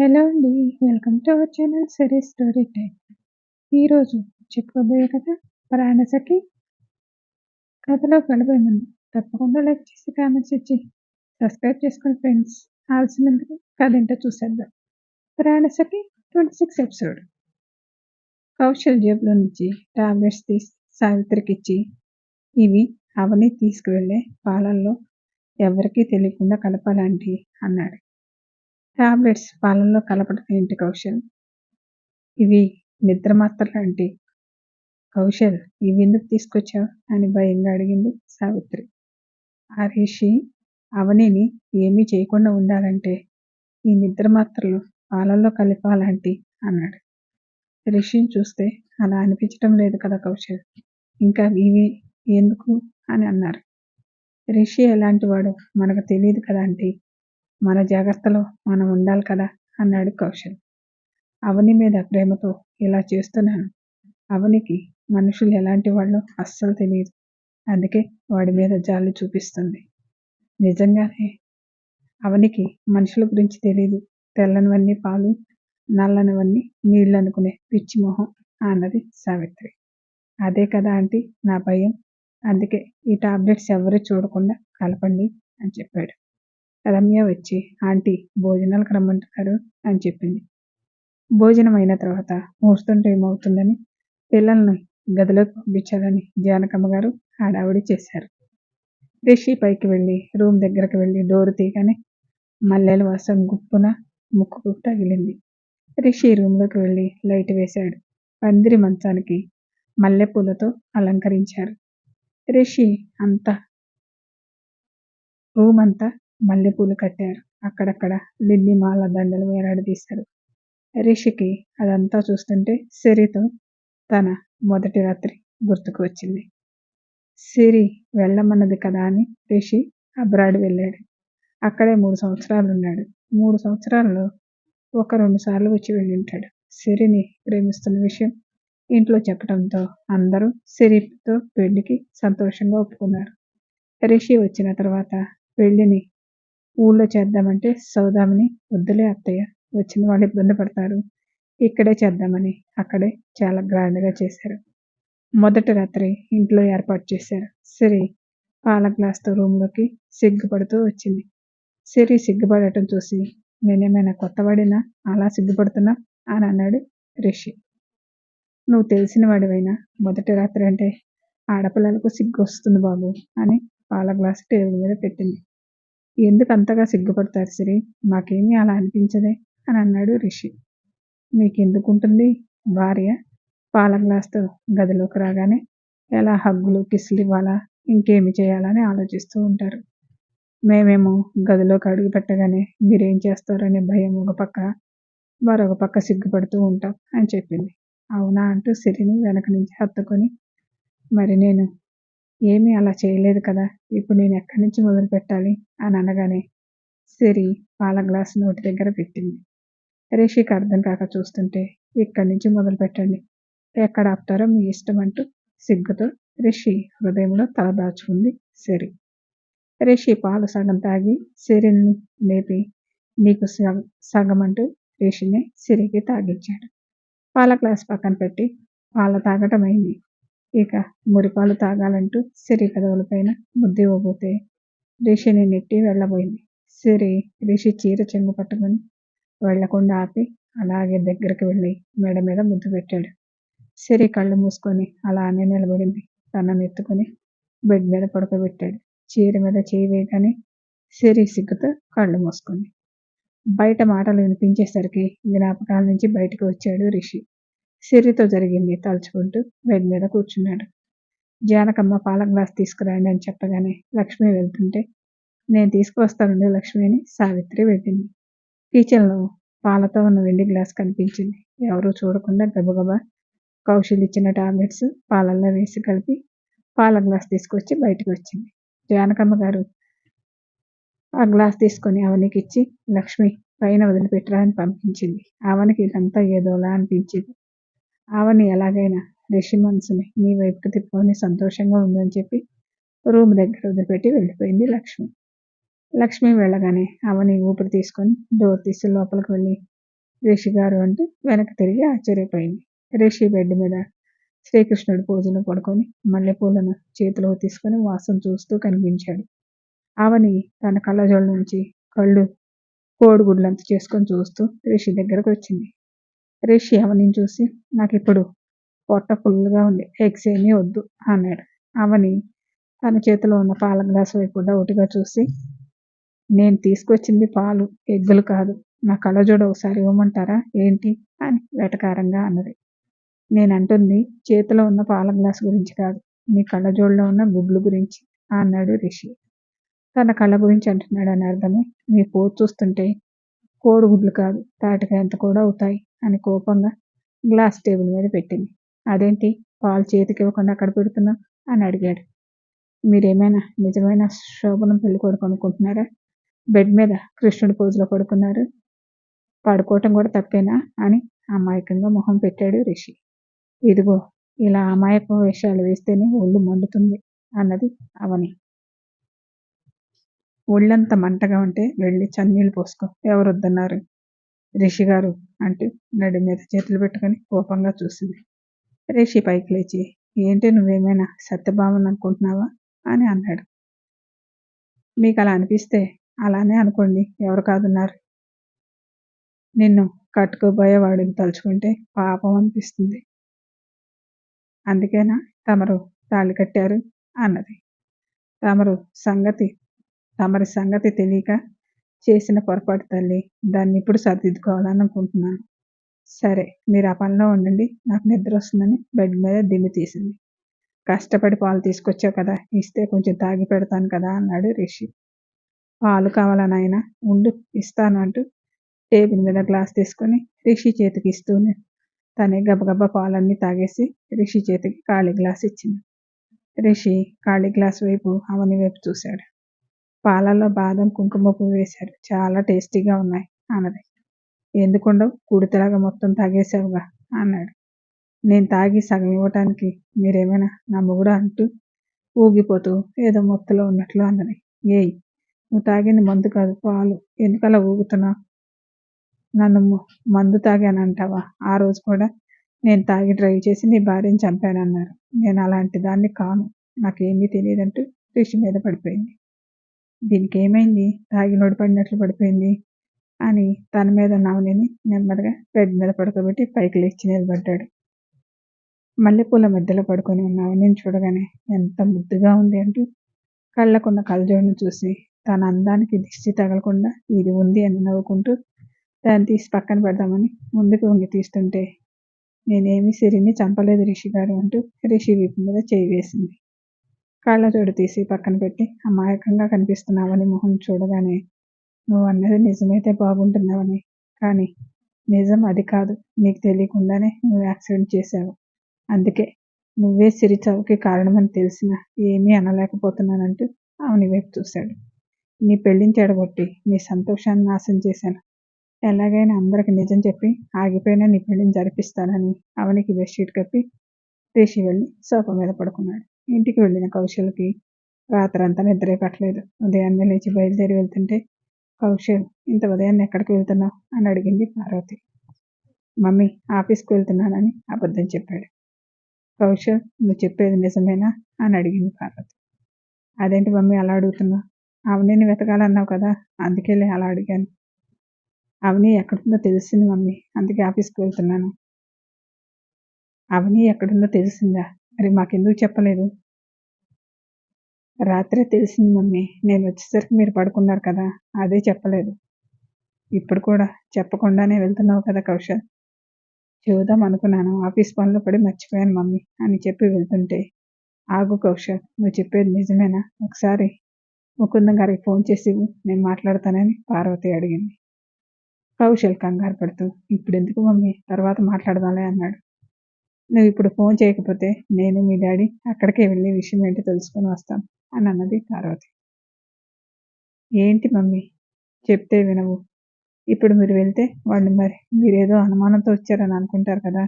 Hello అండి. Welcome to our channel Siri story time. ఈరోజు చెప్పుకోబోయే కథ ప్రాణసఖి. కథలో వెళ్ళబోయే ముందు తప్పకుండా లైక్ చేసి కామెంట్స్ ఇచ్చి సబ్స్క్రైబ్ చేసుకోండి ఫ్రెండ్స్. ఆలస్యమెందుకు కథ ఏంటో చూసేద్దాం. ప్రాణసఖి 26 ఎపిసోడ్. కౌశల్ జేబులో నుంచి టాబ్లెట్స్ తీసి సావిత్రికి ఇచ్చి, ఇవి అవని తీసుకువెళ్ళే పాలల్లో ఎవరికీ తెలియకుండా కలపాలంటి అన్నాడు. టాబ్లెట్స్ పాలల్లో కలపడం ఏంటి కౌశల్? ఇవి నిద్ర మాత్రలాంటి. కౌశల్, ఇవి ఎందుకు తీసుకొచ్చావు అని భయంగా అడిగింది సావిత్రి. ఆ రిషి అవనిని ఏమీ చేయకుండా ఉండాలంటే ఈ నిద్ర మాత్రలు పాలల్లో కలిపాలంటి అన్నాడు. రిషిని చూస్తే అలా అనిపించడం లేదు కదా కౌశల్, ఇంకా ఇవి ఎందుకు అని అన్నారు. రిషి ఎలాంటి వాడు మనకు తెలియదు కదా ఆంటీ, మన జాగ్రత్తలో మనం ఉండాలి కదా అన్నాడు కౌశల్. అవని మీద ప్రేమతో ఇలా చేస్తున్నాను. అవనికి మనుషులు ఎలాంటి వాళ్ళో అస్సలు తెలియదు, అందుకే వాడి మీద జాలి చూపిస్తుంది. నిజంగానే అవనికి మనుషుల గురించి తెలియదు. తెల్లనివన్నీ పాలు, నల్లనివన్నీ నీళ్ళు అనుకునే పిచ్చి మొహం అన్నది సావిత్రి. అదే కదా ఆంటీ నా భయం, అందుకే ఈ టాబ్లెట్స్ ఎవరు చూడకుండా కలపండి అని చెప్పాడు. రమ్య వచ్చి, ఆంటీ భోజనాలకు రమ్మంటున్నారు అని చెప్పింది. భోజనం అయిన తర్వాత మూస్తుంటే ఏమవుతుందని పిల్లల్ని గదిలోకి పంపించాలని జానకమ్మ గారు హడావిడి చేశారు. రిషి పైకి వెళ్ళి రూమ్ దగ్గరకు వెళ్ళి డోరు తీయగానే మల్లెల వాసన గుప్పున ముక్కుకు తగిలింది. రిషి రూమ్లోకి వెళ్ళి లైట్ వేశాడు. పందిరి మంచానికి మల్లెపూలతో అలంకరించారు. రిషి రూమ్ అంతా మల్లెపూలు కట్టారు. అక్కడక్కడ లిల్లీ మాల దండలు వేలాడదీశారు. రిషికి అదంతా చూస్తుంటే సిరితో తన మొదటి రాత్రి గుర్తుకు వచ్చింది. సిరి వెళ్ళమన్నది కదా అని రిషి అబ్రాడ్ వెళ్ళాడు. అక్కడే 3 సంవత్సరాలు ఉన్నాడు. 3 సంవత్సరాల్లో 1-2 సార్లు వచ్చి వెళ్ళి ఉంటాడు. సిరిని ప్రేమిస్తున్న విషయం ఇంట్లో చెప్పడంతో అందరూ సిరితో పెళ్లికి సంతోషంగా ఒప్పుకున్నారు. రిషి వచ్చిన తర్వాత పెళ్లిని ఊళ్ళో చేద్దామంటే సౌదామిని, వద్దులే అత్తయ్య, వచ్చిన వాళ్ళు ఇబ్బంది పడతారు, ఇక్కడే చేద్దామని అక్కడే చాలా గ్రాండ్గా చేశారు. మొదటి రాత్రి ఇంట్లో ఏర్పాటు చేశారు. సిరి పాల గ్లాస్తో రూమ్లోకి సిగ్గుపడుతూ వచ్చింది. సిరి సిగ్గుపడటం చూసి, నేనేమైనా కొత్తవాడినా అలా సిగ్గుపడుతున్నా అని అన్నాడు రిషి. నువ్వు తెలిసిన వాడివైనా మొదటి రాత్రి అంటే ఆడపిల్లలకు సిగ్గు వస్తుంది బాబు అని పాల గ్లాసు టేబుల్ మీద పెట్టింది. ఎందుకు అంతగా సిగ్గుపడతారు సిరి, మాకేమీ అలా అనిపించదే అని అన్నాడు రిషి. మీకెందుకుంటుంది, భార్య పాల గ్లాస్తో గదిలోకి రాగానే ఎలా హగ్గులు కిస్సులు ఇవ్వాలా, ఇంకేమి చేయాలని ఆలోచిస్తూ ఉంటారు. మేమేమో గదిలోకి అడుగు పెట్టగానే మీరేం చేస్తారనే భయం ఒక పక్క, మరొక పక్క సిగ్గుపడుతూ ఉంటాం అని చెప్పింది. అవునా అంటూ సిరిని వెనక నుంచి హత్తుకొని, మరి నేను ఏమీ అలా చేయలేదు కదా, ఇప్పుడు నేను ఎక్కడి నుంచి మొదలు పెట్టాలి అని అనగానే సిరి పాల గ్లాస్ నోటి దగ్గర పెట్టింది. రిషికి అర్థం కాక చూస్తుంటే, ఇక్కడి నుంచి మొదలు పెట్టండి, ఎక్కడ ఆపుతారో మీ ఇష్టం అంటూ సిగ్గుతో రిషి హృదయంలో తల దాచుకుంది సిరి. రిషి పాలు సగం తాగి సిరిని లేపి, నీకు సగం అంటూ రిషిని సిరికి తాగించాడు. పాల గ్లాస్ పక్కన పెట్టి పాలు తాగటం అయింది. ఇక మురిపాలు తాగాలంటూ సిరి పెదవులపైన ముద్దు ఇవ్వబోతే రిషిని నెట్టి వెళ్ళబోయింది. సిరి రిషి చీర చెంగు పట్టుకుని వెళ్లకుండా ఆపి అలాగే దగ్గరికి వెళ్ళి మెడ మీద ముద్దు పెట్టాడు. సిరి కళ్ళు మూసుకొని అలానే నిలబడింది. తనను ఎత్తుకొని బెడ్ మీద పడుకోబెట్టాడు. చీర మీద చేయి వేయగానే సిరి సిగ్గుతో కళ్ళు మూసుకుంది. బయట మాటలు వినిపించేసరికి జ్ఞాపకాల నుంచి బయటకు వచ్చాడు రిషి. సిరితో జరిగింది తలుచుకుంటూ బెడ్ మీద కూర్చున్నాడు. జానకమ్మ పాల గ్లాస్ తీసుకురండి అని చెప్పగానే లక్ష్మి వెళ్తుంటే, నేను తీసుకువస్తానండి లక్ష్మి అని సావిత్రి వెళ్ళింది. కిచెన్లో పాలతో ఉన్న వెండి గ్లాస్ కనిపించింది. ఎవరూ చూడకుండా గబగబా కౌశల్ ఇచ్చిన టాబ్లెట్స్ పాలల్లో వేసి కలిపి పాల గ్లాస్ తీసుకొచ్చి బయటకు వచ్చింది. జానకమ్మ గారు ఆ గ్లాస్ తీసుకొని అవనికి ఇచ్చి, లక్ష్మి పైన వదిలిపెట్టరా అని పంపించింది. అవనికి ఇదంతా ఏదోలా అనిపించింది. అవని ఎలాగైనా రిషి మనసుని నీ వైపుకి తిప్పుకొని సంతోషంగా ఉందని చెప్పి రూమ్ దగ్గర వదిలిపెట్టి వెళ్ళిపోయింది లక్ష్మి. లక్ష్మి వెళ్ళగానే అవని ఊపిరి తీసుకొని డోర్ తీసి లోపలికి వెళ్ళి, రిషి గారు అంటూ వెనక్కి తిరిగి ఆశ్చర్యపోయింది. రిషి బెడ్ మీద శ్రీకృష్ణుడి పోజులో పడుకొని మల్లెపూలను చేతిలో తీసుకుని వాసన చూస్తూ కనిపించాడు. అవని తన కళ్ళజోళ్ళ నుంచి కళ్ళు కోడిగుడ్లంత చేసుకొని చూస్తూ రిషి దగ్గరకు వచ్చింది. రిషి అవనిని చూసి, నాకిప్పుడు పొట్ట ఫుల్గా ఉంది, ఎగ్స్ ఏమీ వద్దు అన్నాడు. అవని తన చేతిలో ఉన్న పాల గ్లాసు వైపు డౌట్గా చూసి, నేను తీసుకొచ్చింది పాలు, ఎగ్గులు కాదు, నా కళ్ళజోడు ఒకసారి ఇవ్వమంటారా ఏంటి అని వెటకారంగా అన్నది. నేనంటుంది చేతిలో ఉన్న పాల గ్లాసు గురించి కాదు, నీ కళ్ళజోడులో ఉన్న గుడ్లు గురించి అన్నాడు రిషి. తన కళ్ళ గురించి అంటున్నాడని అర్థమై, మీ పోతు చూస్తుంటే కోడిగుడ్లు కాదు తాటికాయంత కూడా అవుతాయి అని కోపంగా గ్లాస్ టేబుల్ మీద పెట్టింది. అదేంటి పాలు చేతికి ఇవ్వకుండా అక్కడ పెడుతున్నా అని అడిగాడు. మీరేమైనా నిజమైన శోభనం పెళ్లి కొడుకు అనుకుంటున్నారా? బెడ్ మీద కృష్ణుడి పోజులో పడుకున్నారు, పడుకోవటం కూడా తప్పేనా అని అమాయకంగా మొహం పెట్టాడు రిషి. ఇదిగో ఇలా అమాయక వేషాలు వేస్తేనే ఒళ్ళు మండుతుంది అన్నది అవని. ఒళ్ళంతా మంటగా ఉంటే వెళ్ళి చన్నీళ్ళు పోసుకో, ఎవరొద్దన్నారు? రిషి గారు అంటూ నడి మీద చేతులు పెట్టుకుని కోపంగా చూసింది. రిషి పైకి లేచి, ఏంటి నువ్వేమైనా సత్యభామని అనుకుంటున్నావా అని అన్నాడు. మీకు అలా అనిపిస్తే అలానే అనుకోండి, ఎవరు కాదున్నారు? నిన్ను కట్టుకోబోయేవాడిని తలుచుకుంటే పాపం అనిపిస్తుంది. అందుకేనా తమరు తాళి కట్టారు అన్నది. తమరి సంగతి తెలియక చేసిన పొరపాటు తల్లి, దాన్ని ఇప్పుడు సరిదిద్దుకోవాలని అనుకుంటున్నాను. సరే మీరు ఆ పనిలో ఉండండి, నాకు నిద్ర వస్తుందని బెడ్ మీద దిమ్మి తీసింది. కష్టపడి పాలు తీసుకొచ్చావు కదా, ఇస్తే కొంచెం తాగి పెడతాను కదా అన్నాడు రిషి. పాలు కావాలా నాయనా, ఉండు ఇస్తాను అంటూ టేబుల్ మీద గ్లాస్ తీసుకొని రిషి చేతికి ఇస్తూనే తనే గబగబా పాలన్నీ తాగేసి రిషి చేతికి ఖాళీ గ్లాస్ ఇచ్చింది. రిషి ఖాళీ గ్లాస్ వైపు అవని వైపు చూశాడు. పాలల్లో బాదం కుంకుమ పువ్వు వేశారు, చాలా టేస్టీగా ఉన్నాయి అన్నది. ఎందుకుండవు, కుడితలాగా మొత్తం తాగేసావుగా అన్నాడు. నేను తాగి సగం ఇవ్వటానికి మీరేమైనా నా మొగుడు అంటూ ఊగిపోతూ ఏదో మొత్తలో ఉన్నట్లు అన్నది. ఏయ్, నువ్వు తాగింది మందు కాదు, పాలు, ఎందుకలా ఊగుతున్నావు? నన్ను మందు తాగానంటావా? ఆ రోజు కూడా నేను తాగి డ్రైవ్ చేసి నీ భార్యని చంపానన్నారు. నేను అలాంటి దాన్ని కాను, నాకేమీ తెలియదంటూ రిషి మీద పడిపోయింది. దీనికి ఏమైంది, తాగినోడు పడినట్లు పడిపోయింది అని తన మీద నవనిని నెమ్మదిగా బెడ్ మీద పడుకోబెట్టి పైకి లేచి నిలబడ్డాడు. మల్లెపూల మధ్యలో పడుకొని ఉన్న అవనిని చూడగానే ఎంత ముద్దుగా ఉంది అంటూ కళ్ళకున్న కళ్ళజోడును చూసి తన అందానికి దిష్టి తగలకుండా ఇది ఉంది అని నవ్వుకుంటూ దాన్ని తీసి పక్కన పెడదామని ముందుకు వంగి తీస్తుంటే, నేనేమి సిరిని చంపలేదు రిషి గారు అంటూ రిషి వీపు మీద చేయి వేసింది. కళ్ళజోడు తీసి పక్కన పెట్టి అమాయకంగా కనిపిస్తున్నావని మొహం చూడగానే, నువ్వు అన్నది నిజమైతే బాగుంటున్నావని, కానీ నిజం అది కాదు, నీకు తెలియకుండానే నువ్వు యాక్సిడెంట్ చేశావు, అందుకే నువ్వే సిరి చావుకి కారణమని తెలిసినా ఏమీ అనలేకపోతున్నానంటూ అవని వైపు చూశాడు. నీ పెళ్లిని చెడగొట్టి నీ సంతోషాన్ని నాశనం చేశాను, ఎలాగైనా అందరికి నిజం చెప్పి ఆగిపోయినా నీ పెళ్లిని జరిపిస్తానని అవనికి బెడ్షీట్ కప్పి రిషి వెళ్ళి సోఫా మీద పడుకున్నాడు. ఇంటికి వెళ్ళిన కౌశల్కి రాత్రంతా నిద్రే పట్టలేదు. ఉదయాన్నే లేచి బయలుదేరి వెళ్తుంటే, కౌశల్, ఇంత ఉదయాన్నే ఎక్కడికి వెళ్తున్నావు అని అడిగింది పార్వతి. మమ్మీ, ఆఫీస్కి వెళ్తున్నానని అబద్ధం చెప్పాడు. కౌశల్, నువ్వు చెప్పేది నిజమేనా అని అడిగింది పార్వతి. అదేంటి మమ్మీ అలా అడుగుతున్నావు? అవనిని వెతకాలన్నావు కదా, అందుకేలే అలా అడిగాను. అవని ఎక్కడుందో తెలిసింది మమ్మీ, అందుకే ఆఫీస్కి వెళ్తున్నాను. అవని ఎక్కడుందో తెలిసిందా? మరి మాకెందుకు చెప్పలేదు? రాత్రే తెలిసింది మమ్మీ, నేను వచ్చేసరికి మీరు పడుకున్నారు కదా, అదే చెప్పలేదు. ఇప్పుడు కూడా చెప్పకుండానే వెళ్తున్నావు కదా కౌశల్? చూద్దాం అనుకున్నాను, ఆఫీస్ పనిలో పడి మర్చిపోయాను మమ్మీ అని చెప్పి వెళ్తుంటే, ఆగు కౌశల్, నువ్వు చెప్పేది నిజమేనా? ఒకసారి ముకుందం గారికి ఫోన్ చేసి నేను మాట్లాడతానని పార్వతి అడిగింది. కౌశల్ కంగారు పడుతూ, ఇప్పుడు ఎందుకు మమ్మీ, తర్వాత మాట్లాడదాంలే అన్నాడు. నువ్వు ఇప్పుడు ఫోన్ చేయకపోతే నేను మీ డాడీ అక్కడికే వెళ్ళి విషయం ఏంటో తెలుసుకొని వస్తాం అని అన్నది పార్వతి. ఏంటి మమ్మీ, చెప్తే వినవు? ఇప్పుడు మీరు వెళ్తే వాడిని మరి మీరేదో అనుమానంతో వచ్చారని అనుకుంటారు కదా.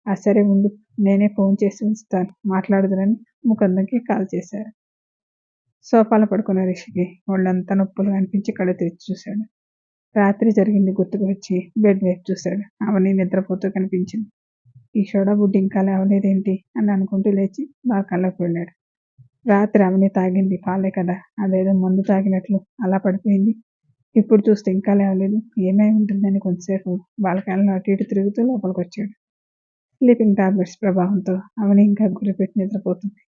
సరే ఉండు, నేనే ఫోన్ చేసి ఉంచుతాను, మాట్లాడుదురని ముకుందంకి కాల్ చేశారు. సోఫాలో పడుకున్న రిషికి ఒళ్ళంతా నొప్పులు అనిపించి కళ్ళు తెరిచి చూశాడు. రాత్రి జరిగింది గుర్తుకు వచ్చి బెడ్ వైపు చూశాడు. అవని నిద్రపోతూ కనిపించింది. ఈ షోడాబుడ్డి ఇంకా లేవలేదేంటి అని అనుకుంటూ లేచి బాల్కనీలోకి వెళ్ళాడు. రాత్రి అవని తాగింది పాలే కదా, అదేదో మందు తాగినట్లు అలా పడిపోయింది. ఇప్పుడు చూస్తే ఇంకా లేవలేదు. ఏమై ఉంటుందని కొంతసేపు బాల్కనీలో అటు ఇటు తిరుగుతూ లోపలికొచ్చాడు. స్లీపింగ్ టాబ్లెట్స్ ప్రభావంతో అవని ఇంకా గురిపెట్టి నిద్రపోతుంది.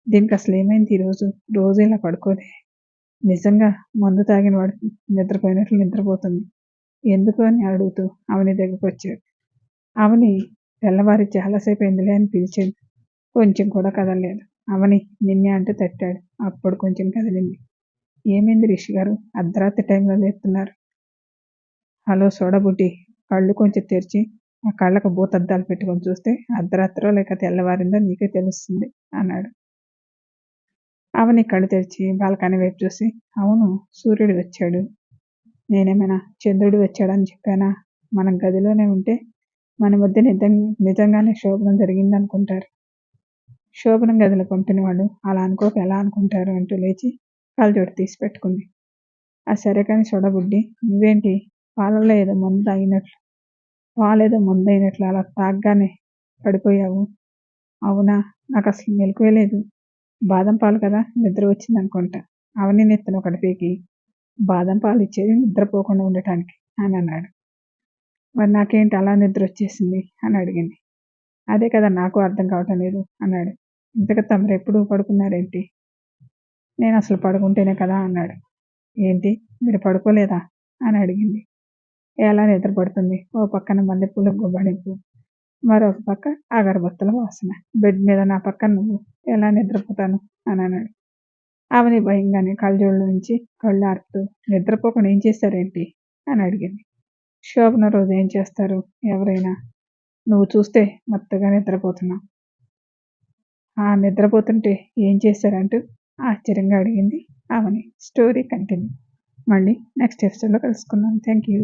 దీనికి అసలు ఏమైంది ఈరోజు? రోజు ఇలా పడుకోదే. నిజంగా మందు తాగిన వాడు నిద్రపోయినట్లు నిద్రపోతుంది. ఎందుకు అని అడుగుతూ అవని దగ్గరకు వచ్చాడు. అవని తెల్లవారి చాలాసేపు అయిందిలే అని పిలిచేది. కొంచెం కూడా కదలలేదు. అవని నిన్నే అంటూ తట్టాడు. అప్పుడు కొంచెం కదిలింది. ఏమైంది రిషి గారు? అర్ధరాత్రి టైంలో లేపుతున్నారు. హలో సోడాబుడ్డి, కళ్ళు కొంచెం తెరిచి ఆ కళ్ళకు భూతద్దాలు పెట్టుకొని చూస్తే అర్ధరాత్రో లేక తెల్లవారిందో నీకే తెలుస్తుంది అన్నాడు. అవని కళ్ళు తెరిచి బాల్కనీ వైపు చూసి, అవును, సూర్యుడు వచ్చాడు. నేనేమైనా చంద్రుడు వచ్చాడని చెప్పానా? మనం గదిలోనే ఉంటే మన మధ్య నిజంగానే శోభనం జరిగిందనుకుంటారు. శోభనం గదిలో పంపిన వాళ్ళు అలా అనుకోక ఎలా అనుకుంటారు అంటూ లేచి కళ్ళజోడు తీసి పెట్టుకుంది. ఆ సరే కానీ సోడాబుడ్డి, నువ్వేంటి పాలల్లో ఏదో మందు తాగినట్లు, పాలేదో మందు అయినట్లు అలా తాగ్గానే పడిపోయావు? అవునా, నాకు అసలు మెలకువే లేదు. బాదం పాలు కదా, నిద్ర వచ్చింది అనుకుంటా. అవని నెత్తిన ఒకటి పీకి, బాదం పాలు ఇచ్చేది నిద్రపోకుండా ఉండటానికి అని అన్నాడు. మరి నాకేంటి అలా నిద్ర వచ్చేసింది అని అడిగింది. అదే కదా నాకు అర్థం కావటం లేదు అన్నాడు. ఇంతకు తమరు ఎప్పుడు పడుకున్నారేంటి? నేను అసలు పడుకుంటేనే కదా అన్నాడు. ఏంటి, మీరు పడుకోలేదా అని అడిగింది. ఎలా నిద్ర పడుతుంది? ఓ పక్కన మల్లెపూల గుబళింపు, మరొక పక్క అగరబత్తుల వాసన. బెడ్ మీద నా పక్కన నువ్వు, ఎలా నిద్రపోతాను అని అన్నాడు. అవని భయంగానే కళ్ళజోళ్ళ నుంచి కళ్ళు ఆర్పుతూ, నిద్రపోకుండా ఏం చేశారేంటి అని అడిగింది. శోభన రోజు ఏం చేస్తారు ఎవరైనా? నువ్వు చూస్తే మత్తుగా నిద్రపోతున్నావు. నిద్రపోతుంటే ఏం చేశారంటూ ఆశ్చర్యంగా అడిగింది అవని. Story continue. మళ్ళీ నెక్స్ట్ ఎపిసోడ్లో కలుసుకుందాం. Thank you.